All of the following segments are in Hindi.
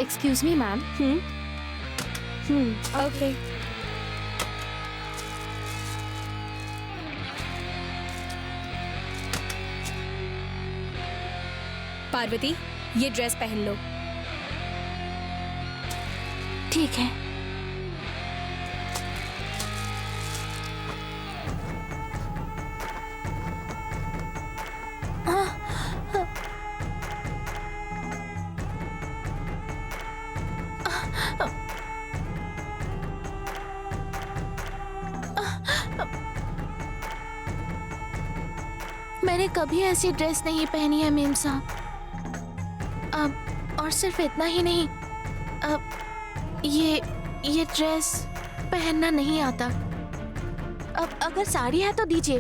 Excuse me ma'am. Okay. Parvati, ये ड्रेस पहन लो। ठीक है। मैंने कभी ऐसी ड्रेस नहीं पहनी है मेम साहब। अब और सिर्फ इतना ही नहीं, अब ये ड्रेस पहनना नहीं आता। अब अगर साड़ी है तो दीजिए,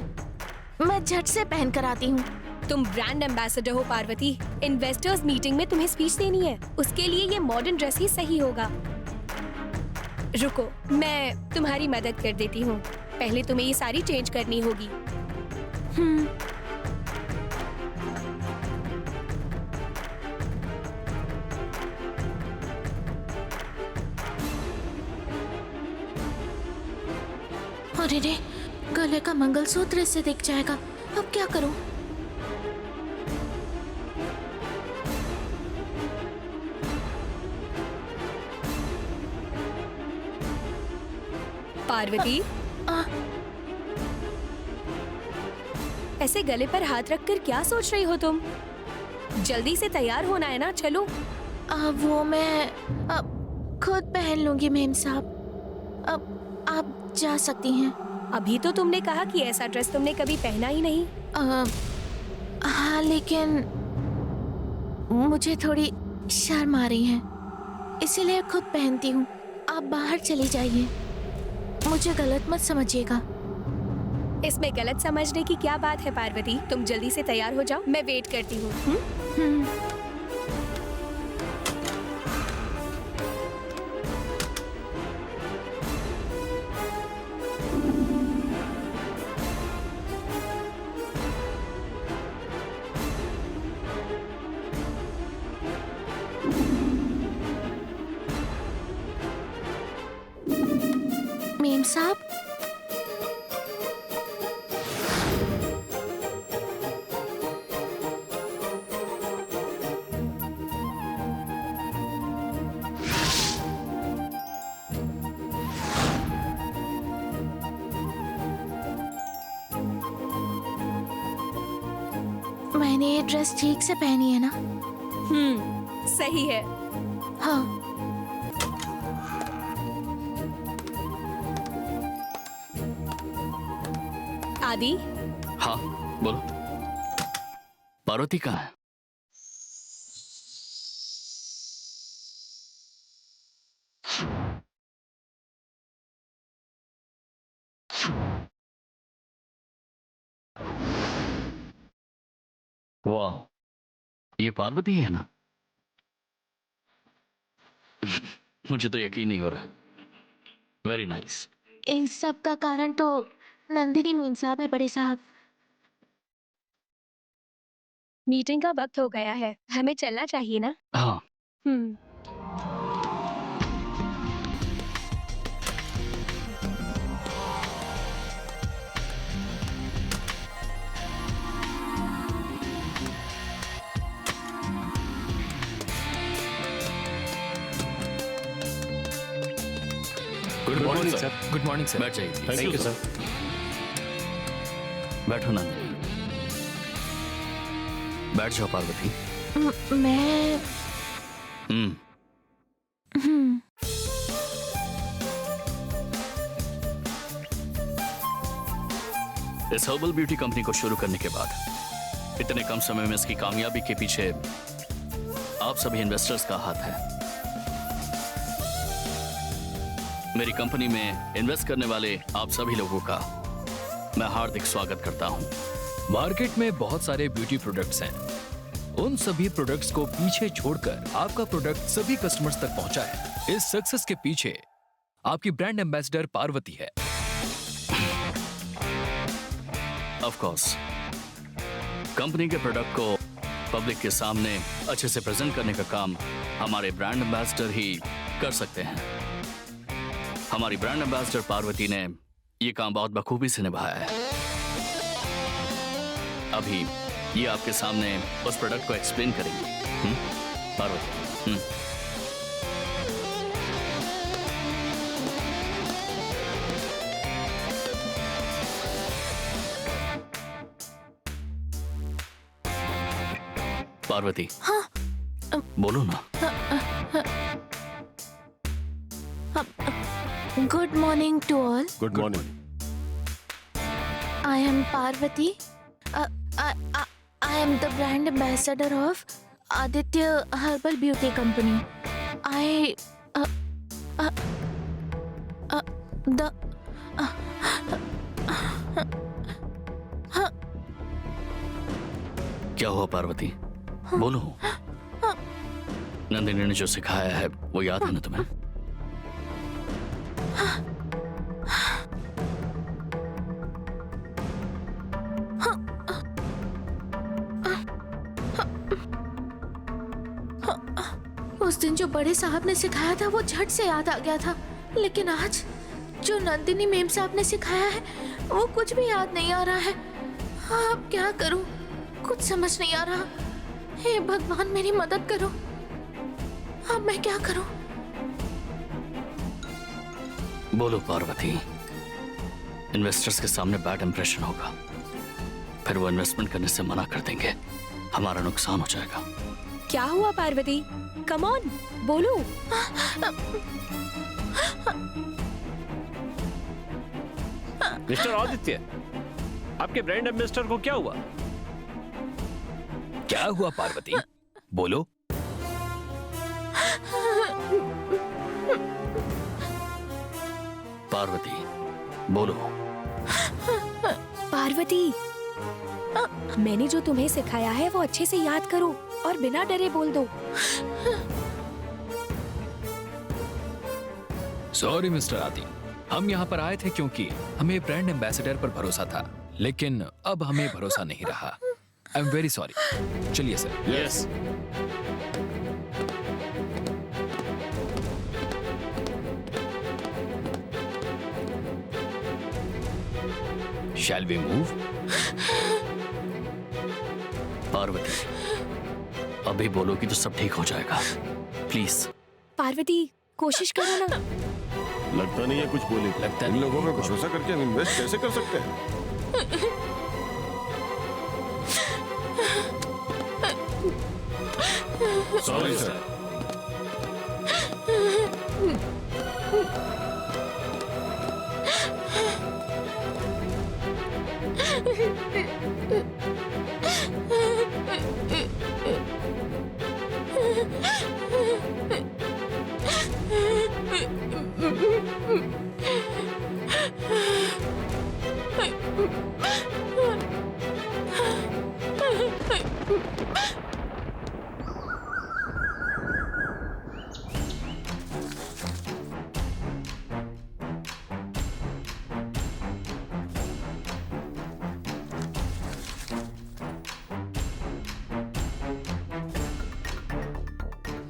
मैं झट से पहन कर आती हूँ। तुम ब्रांड एम्बेसडर हो पार्वती। इन्वेस्टर्स मीटिंग में तुम्हें स्पीच देनी है, उसके लिए ये मॉडर्न ड्रेस ही सही होगा। रुको, मैं तुम्हारी मदद कर देती हूँ। पहले तुम्हें ये सारी चेंज करनी होगी। अरे रे, गले का मंगलसूत्र इससे दिख जाएगा। अब क्या करूं? पार्वती, ऐसे गले पर हाथ रखकर क्या सोच रही हो तुम? जल्दी से तैयार होना है ना, चलो। वो मैं खुद पहन लूंगी मेम साहब। अब आप जा सकती हैं। अभी तो तुमने कहा कि ऐसा ड्रेस तुमने कभी पहना ही नहीं। हाँ, लेकिन मुझे थोड़ी शर्म आ रही है, इसीलिए खुद पहनती हूँ। आप बाहर चली जाइए, मुझे गलत मत समझिएगा। इसमें गलत समझने की क्या बात है पार्वती? तुम जल्दी से तैयार हो जाओ, मैं वेट करती हूँ। मेम साहब, मैंने ये ड्रेस ठीक से पहनी है ना? सही है। हाँ। आदि। हाँ, बोलो। पार्वती कहाँ है? वाह, ये पार्वती है ना? मुझे तो यकीन नहीं हो रहा। Very nice. इन सब का कारण तो नंदिनी मेम साहब है बड़े साहब। मीटिंग का वक्त हो गया है, हमें चलना चाहिए ना? हाँ। हम्म। Good morning sir. Good morning sir. बैठ जाइए। Thank you sir. बैठो नंदिनी। बैठ जाओ पार्वती। मैं इस हर्बल ब्यूटी कंपनी को शुरू करने के बाद इतने कम समय में इसकी कामयाबी के पीछे आप सभी इन्वेस्टर्स का हाथ है। मेरी कंपनी में इन्वेस्ट करने वाले आप सभी लोगों का मैं हार्दिक स्वागत करता हूं। मार्केट में बहुत सारे ब्यूटी प्रोडक्ट्स हैं, उन सभी प्रोडक्ट्स को पीछे छोड़कर आपका प्रोडक्ट सभी कस्टमर्स तक पहुंचा है। इस सक्सेस के पीछे आपकी ब्रांड एम्बेसडर पार्वती है। ऑफ कोर्स, कंपनी के प्रोडक्ट को पब्लिक के सामने अच्छे से प्रेजेंट करने का काम हमारे ब्रांड एम्बेसडर ही कर सकते हैं। हमारी ब्रांड एम्बेसडर पार्वती ने ये काम बहुत बखूबी से निभाया है। अभी ये आपके सामने उस प्रोडक्ट को एक्सप्लेन करेंगी। पार्वती। पार्वती। हाँ। बोलो ना। Good morning to all. Good morning. I am Parvati. I am the brand ambassador of Aditya Herbal Beauty Company. क्या हुआ पार्वती? बोलो। नंदिनी ने जो सिखाया है वो याद है ना तुम्हें? उस दिन जो बड़े साहब ने सिखाया था वो झट से याद आ गया था, लेकिन आज जो नंदिनी मेम साहब ने सिखाया है वो कुछ भी याद नहीं आ रहा है। अब क्या करूं, कुछ समझ नहीं आ रहा। हे भगवान मेरी मदद करो, अब मैं क्या करूं? बोलो पार्वती। इन्वेस्टर्स के सामने बैड इंप्रेशन होगा, फिर वो इन्वेस्टमेंट करने से मना कर देंगे, हमारा नुकसान हो जाएगा। क्या हुआ पार्वती? कम ऑन, बोलो। मिस्टर आदित्य, आपके ब्रांड एम्बेसडर को क्या हुआ? क्या हुआ पार्वती? बोलो। पार्वती बोलो। पार्वती, मैंने जो तुम्हें सिखाया है वो अच्छे से याद करो और बिना डरे बोल दो। सॉरी मिस्टर आदि, हम यहाँ पर आए थे क्योंकि हमें ब्रांड एम्बेसडर पर भरोसा था, लेकिन अब हमें भरोसा नहीं रहा। I am very sorry. चलिए sir. Yes. Shall we move? Parvati अभी बोलोगी तो सब ठीक हो जाएगा, प्लीज। पार्वती कोशिश करो ना। लगता नहीं है कुछ बोले। लगता इन नहीं लोगों पे भरोसा करके हम इन्वेस्ट कैसे कर सकते हैं? Sorry sir.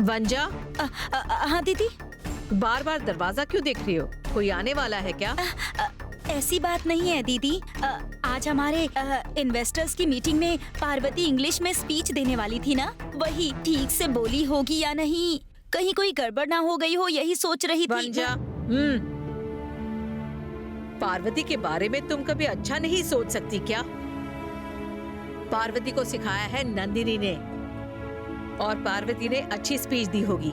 वंजा। हाँ दीदी। बार बार दरवाजा क्यों देख रही हो? कोई आने वाला है क्या? ऐसी बात नहीं है दीदी। आज हमारे इन्वेस्टर्स की मीटिंग में पार्वती इंग्लिश में स्पीच देने वाली थी ना, वही ठीक से बोली होगी या नहीं, कहीं कोई गड़बड़ ना हो गई हो, यही सोच रही थी। वंजा, पार्वती के बारे में तुम कभी अच्छा नहीं सोच सकती क्या? पार्वती को सिखाया है नंदिनी ने, और पार्वती ने अच्छी स्पीच दी होगी।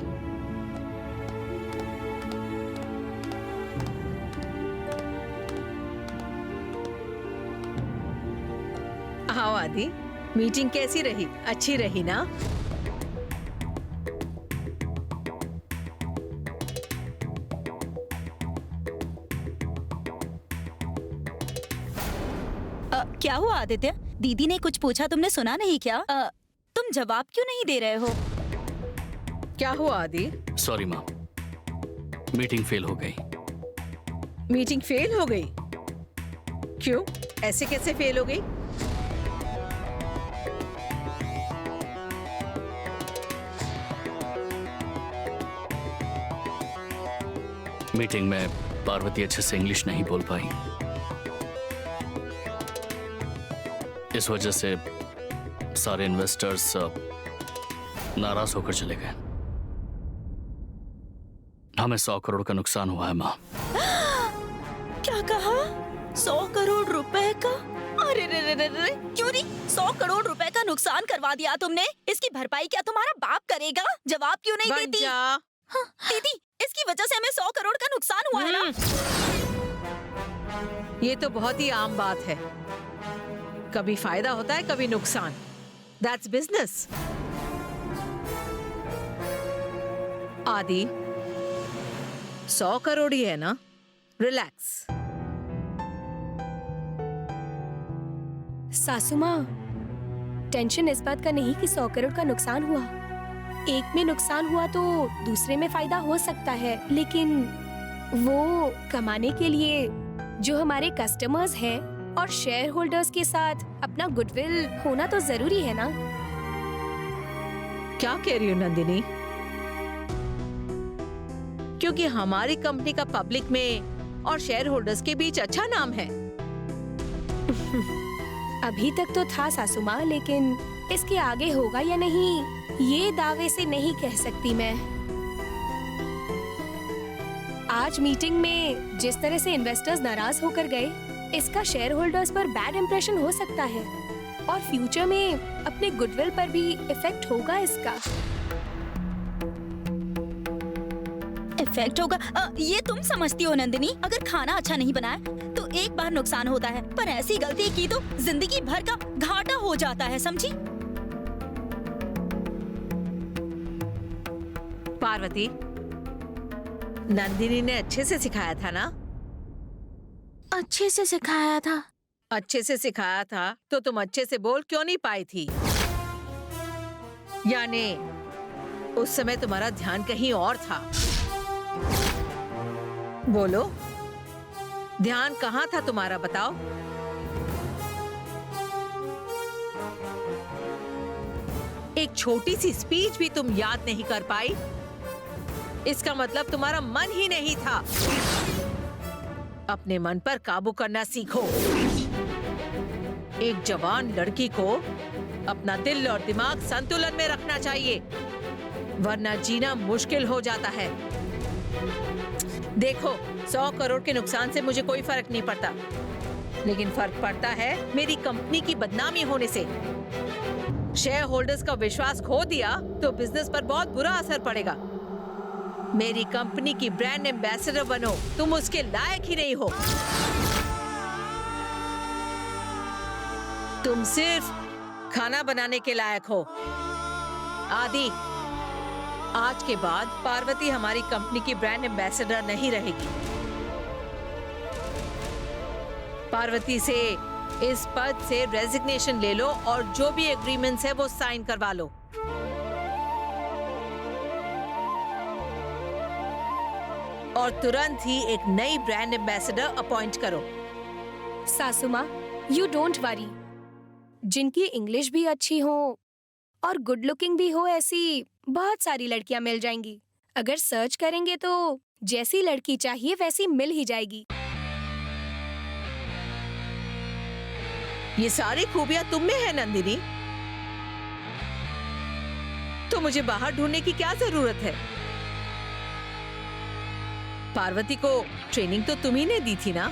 आओ आदि, मीटिंग कैसी रही? अच्छी रही ना? क्या हुआ आदित्य? दीदी ने कुछ पूछा, तुमने सुना नहीं क्या? तुम जवाब क्यों नहीं दे रहे हो? क्या हुआ आदि? सॉरी माँ, मीटिंग फेल हो गई। मीटिंग फेल हो गई? क्यों? ऐसे कैसे फेल हो गई? मीटिंग में पार्वती अच्छे से इंग्लिश नहीं बोल पाई। इस वजह से सारे इन्वेस्टर्स नाराज होकर चले गए। हमें 100 करोड़ का नुकसान हुआ है माँ। क्या कहा? 100 करोड़ रुपए का? अरे रे रे रे रे, क्यों नहीं? 100 करोड़ रुपए का नुकसान करवा दिया तुमने। इसकी भरपाई क्या तुम्हारा बाप करेगा? जवाब क्यों नहीं देती? हाँ, दीदी, इसकी वजह से हमें 100 करोड़ का नुकसान हुआ है ना? ये तो बहुत ही आम बात है। कभी फायदा होता है, कभी नुकसान। That's business. आदि, 100 करोड़ ही है ना? रिलैक्स। सासू माँ, टेंशन इस बात का नहीं कि 100 करोड़ का नुकसान हुआ। एक में नुकसान हुआ तो दूसरे में फायदा हो सकता है, लेकिन वो कमाने के लिए जो हमारे कस्टमर्स हैं और शेयर होल्डर्स के साथ अपना गुडविल होना तो जरूरी है ना। क्या कह रही हो नंदिनी? क्योंकि हमारी कंपनी का पब्लिक में और शेयर होल्डर्स के बीच अच्छा नाम है। अभी तक तो था सासू माँ, लेकिन इसके आगे होगा या नहीं ये दावे से नहीं कह सकती मैं। आज मीटिंग में जिस तरह से इन्वेस्टर्स नाराज होकर गए, इसका शेयर होल्डर्स पर बैड इंप्रेशन हो सकता है और फ्यूचर में अपने गुडविल पर भी इफेक्ट होगा इसका। इफेक्ट होगा? ये तुम समझती हो नंदिनी? अगर खाना अच्छा नहीं बना है तो एक बार नुकसान होता है, पर ऐसी गलती की तो जिंदगी भर का घाटा हो जाता है, समझी? पार्वती, नंदिनी ने अच्छे से सिखाया था ना? अच्छे से सिखाया था। अच्छे से सिखाया था तो तुम अच्छे से बोल क्यों नहीं पाई थी? यानी उस समय तुम्हारा ध्यान कहीं और था। बोलो, ध्यान कहाँ था तुम्हारा, बताओ। एक छोटी सी स्पीच भी तुम याद नहीं कर पाई? इसका मतलब तुम्हारा मन ही नहीं था। अपने मन पर काबू करना सीखो। एक जवान लड़की को अपना दिल और दिमाग संतुलन में रखना चाहिए, वरना जीना मुश्किल हो जाता है। देखो, 100 करोड़ के नुकसान से मुझे कोई फर्क नहीं पड़ता, लेकिन फर्क पड़ता है मेरी कंपनी की बदनामी होने से। शेयर होल्डर्स का विश्वास खो दिया तो बिजनेस पर बहुत बुरा असर पड़ेगा। मेरी कंपनी की ब्रांड एम्बेसडर बनो, तुम उसके लायक ही नहीं हो। तुम सिर्फ खाना बनाने के लायक हो। आदि, आज के बाद पार्वती हमारी कंपनी की ब्रांड एम्बेसडर नहीं रहेगी। पार्वती से इस पद से रेजिग्नेशन ले लो और जो भी एग्रीमेंट्स है वो साइन करवा लो। और तुरंत ही एक नई ब्रांड एम्बेसडर अपॉइंट करो। सासू माँ, यू डोंट वरी। जिनकी इंग्लिश भी अच्छी हो और गुड लुकिंग भी हो, ऐसी बहुत सारी लड़कियां मिल जाएंगी। अगर सर्च करेंगे तो जैसी लड़की चाहिए वैसी मिल ही जाएगी। ये सारी खूबियां तुम में है नंदिनी, तो मुझे बाहर ढूंढने की क्या जरूरत है? पार्वती को ट्रेनिंग तो तुम ही ने दी थी ना,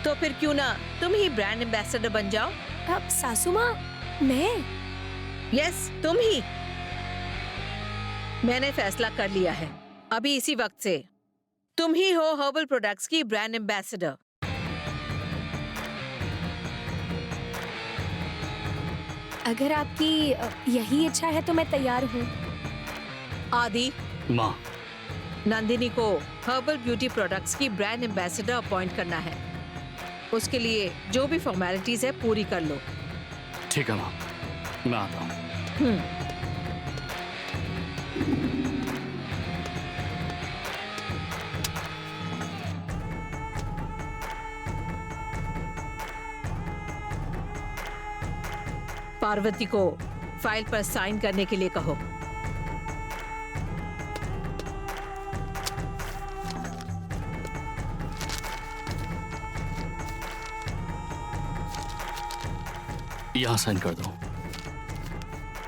तो फिर क्यों ना तुम ही ब्रांड एम्बेसडर बन जाओ? अब सासू माँ, मैं? यस, तुम ही। मैंने फैसला कर लिया है, अभी इसी वक्त से तुम ही हो हर्बल प्रोडक्ट्स की ब्रांड एम्बेसडर। अगर आपकी यही इच्छा है तो मैं तैयार हूँ। आदि, माँ, नंदिनी को हर्बल ब्यूटी प्रोडक्ट्स की ब्रांड एम्बेसडर अपॉइंट करना है। उसके लिए जो भी फॉर्मेलिटीज है पूरी कर लो। ठीक है माँ, मैं आता हूँ। पार्वती को फाइल पर साइन करने के लिए कहो। यहाँ साइन कर दो।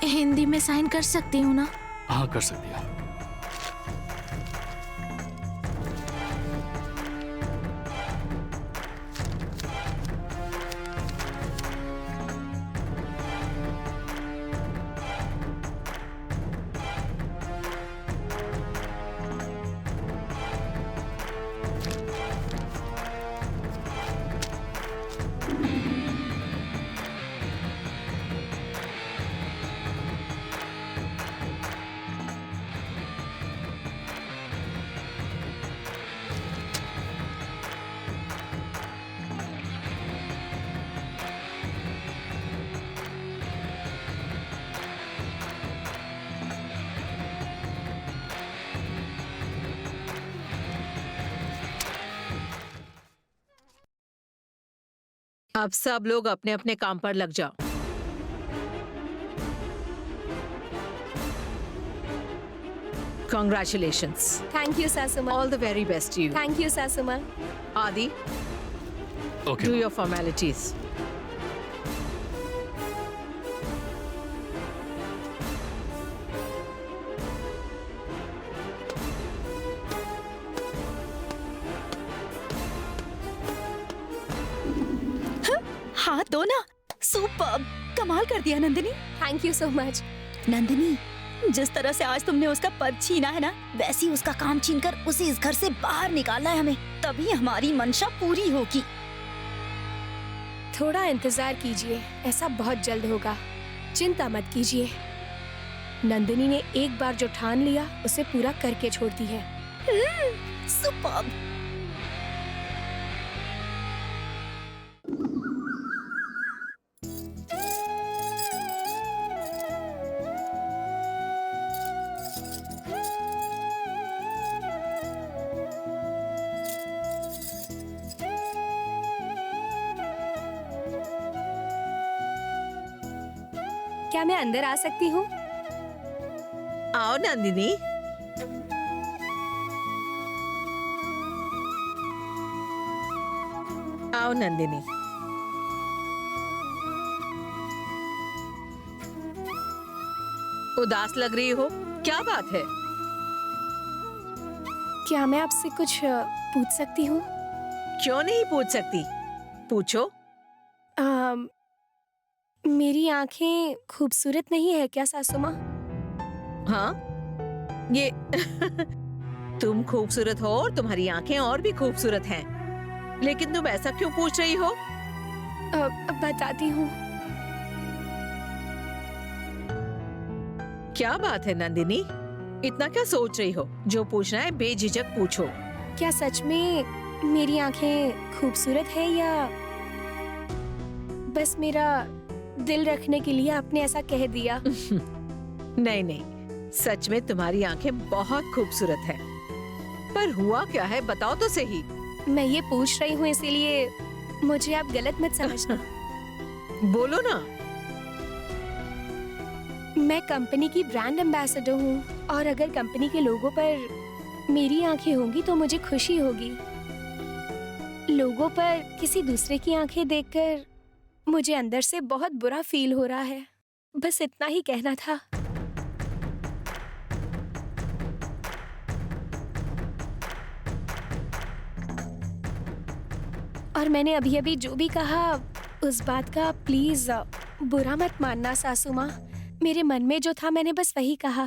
हिंदी में साइन कर सकती हूँ ना? हाँ, कर सकती हो। अब सब लोग अपने अपने काम पर लग जाओ। Congratulations. थैंक यू सासू माँ। All the very best to you. Thank you सासू माँ। Adi, okay. do your formalities. हाँ तो ना, सुपर्ब, कमाल कर दिया Nandini. Thank you so much. Nandini, जिस तरह से आज तुमने उसका पद छीना है ना, वैसे ही उसका काम छीनकर उसे इस घर से बाहर निकालना है हमें, तभी हमारी मंशा पूरी होगी। थोड़ा इंतजार कीजिए, ऐसा बहुत जल्द होगा। चिंता मत कीजिए। नंदिनी ने एक बार जो ठान लिया उसे पूरा करके छोड़ती है। सुपर्ब। क्या मैं अंदर आ सकती हूँ? आओ नंदिनी। आओ नंदिनी। उदास लग रही हो, क्या बात है? क्या मैं आपसे कुछ पूछ सकती हूँ? क्यों नहीं पूछ सकती? पूछो। मेरी आंखें खूबसूरत नहीं है क्या सासू माँ? हाँ, ये तुम खूबसूरत हो और तुम्हारी आंखें और भी खूबसूरत हैं। लेकिन तुम ऐसा क्यों पूछ रही हो? बताती हूँ। क्या बात है नंदिनी? इतना क्या सोच रही हो? जो पूछना है बेझिझक पूछो। क्या सच में मेरी आंखें खूबसूरत है या बस मेरा दिल रखने के लिए आपने ऐसा कह दिया? नहीं नहीं, सच में तुम्हारी आंखें बहुत खूबसूरत हैं। पर हुआ क्या है बताओ तो सही। मैं ये पूछ रही हूँ इसीलिए मुझे आप गलत मत समझना। बोलो ना। मैं कंपनी की ब्रांड एम्बेसडर हूँ और अगर कंपनी के लोगों पर मेरी आंखें होंगी तो मुझे खुशी होगी। लोगों पर किसी दूसरे की आंखें देखकर मुझे अंदर से बहुत बुरा फील हो रहा है। बस इतना ही कहना था। और मैंने अभी अभी जो भी कहा उस बात का प्लीज बुरा मत मानना सासू माँ। मेरे मन में जो था मैंने बस वही कहा।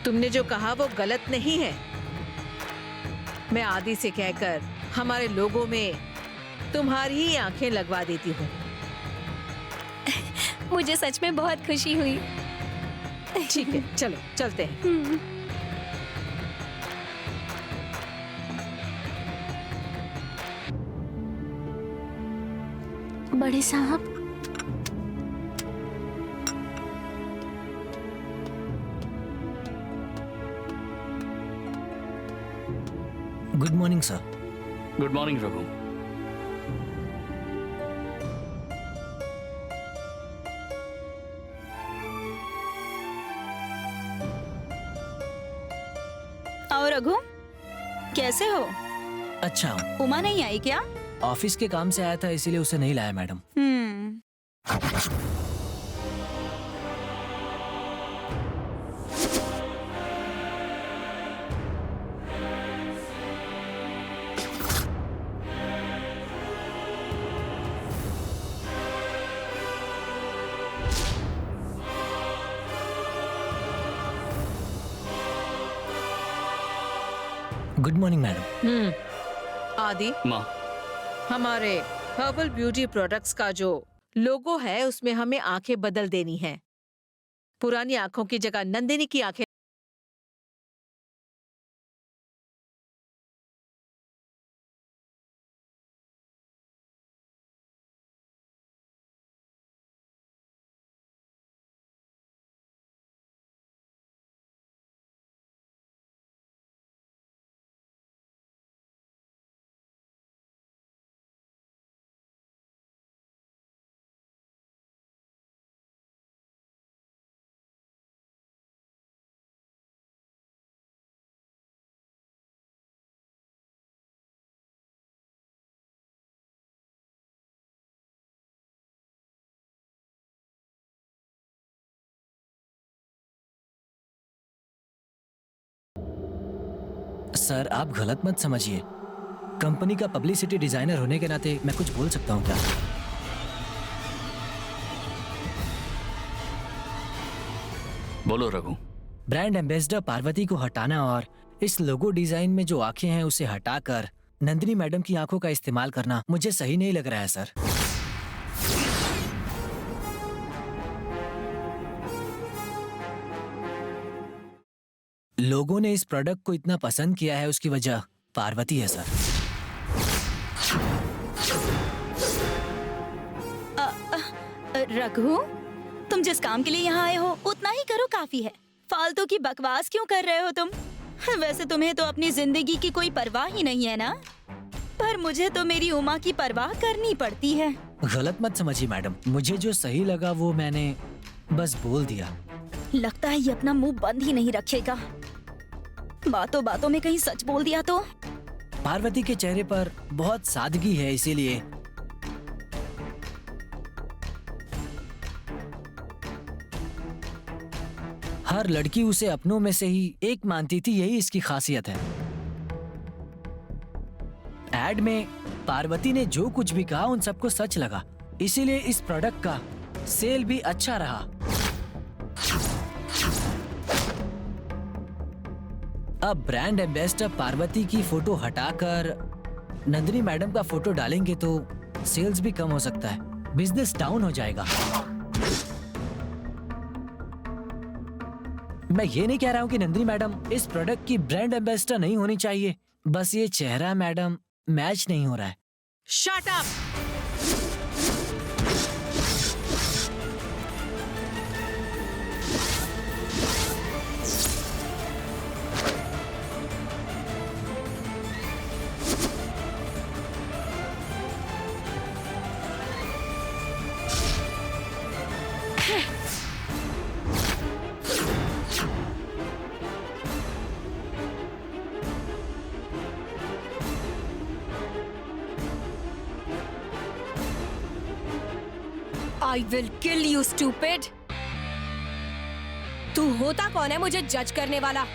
तुमने जो कहा वो गलत नहीं है। मैं आदि से कहकर हमारे लोगों में तुम्हारी ही आंखें लगवा देती हूँ। मुझे सच में बहुत खुशी हुई। ठीक है, चलो चलते हैं। बड़े साहब, good morning sir. Good morning Raghu. और रघु, कैसे हो? अच्छा, उमा नहीं आई क्या? ऑफिस के काम से आया था इसीलिए उसे नहीं लाया मैडम। Good morning madam. आदि, माँ, हमारे हर्बल ब्यूटी प्रोडक्ट्स का जो लोगो है उसमें हमें आंखें बदल देनी है। पुरानी आंखों की जगह नंदिनी की आंखें। सर आप गलत मत समझिए, कंपनी का पब्लिसिटी डिजाइनर होने के नाते मैं कुछ बोल सकता हूँ क्या? बोलो रघु। ब्रांड एम्बेसडर पार्वती को हटाना और इस लोगो डिजाइन में जो आंखें हैं उसे हटाकर नंदिनी मैडम की आंखों का इस्तेमाल करना मुझे सही नहीं लग रहा है सर। लोगों ने इस प्रोडक्ट को इतना पसंद किया है उसकी वजह पार्वती है सर। रघु, तुम जिस काम के लिए यहाँ आए हो उतना ही करो, काफी है। फालतू की बकवास क्यों कर रहे हो तुम? वैसे तुम्हें तो अपनी जिंदगी की कोई परवाह ही नहीं है ना, पर मुझे तो मेरी उमा की परवाह करनी पड़ती है। गलत मत समझिए मैडम, मुझे जो सही लगा वो मैंने बस बोल दिया। लगता है ये अपना मुंह बंद ही नहीं रखेगा, बातों बातों में कहीं सच बोल दिया तो। पार्वती के चेहरे पर बहुत सादगी है, इसीलिए हर लड़की उसे अपनों में से ही एक मानती थी, यही इसकी खासियत है। एड में पार्वती ने जो कुछ भी कहा उन सबको सच लगा, इसीलिए इस प्रोडक्ट का सेल भी अच्छा रहा। अब ब्रांड एम्बेसडर पार्वती की फोटो हटाकर नंदिनी मैडम का फोटो डालेंगे तो सेल्स भी कम हो सकता है, बिजनेस डाउन हो जाएगा। मैं ये नहीं कह रहा हूँ कि नंदिनी मैडम इस प्रोडक्ट की ब्रांड एम्बेसडर नहीं होनी चाहिए, बस ये चेहरा मैडम मैच नहीं हो रहा है। Shut up! I will kill you, stupid! तू होता कौन है मुझे जज करने वाला?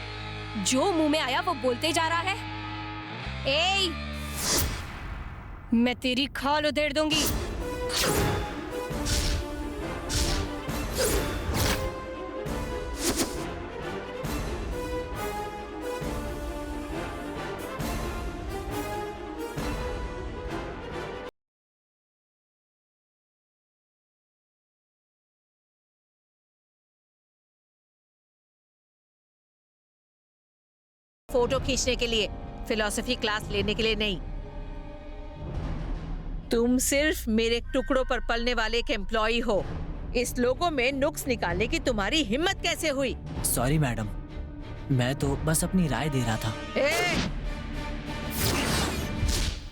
जो मुंह में आया वो बोलते जा रहा है। ए, मैं तेरी खाल उधेड़ दूंगी। फोटो खींचने के लिए, फिलॉसफी क्लास लेने के लिए नहीं। तुम सिर्फ मेरे टुकड़ों पर पलने वाले एक एम्प्लॉई हो। इस लोगो में नुक्स निकालने की तुम्हारी हिम्मत कैसे हुई? सॉरी मैडम, मैं तो बस अपनी राय दे रहा था।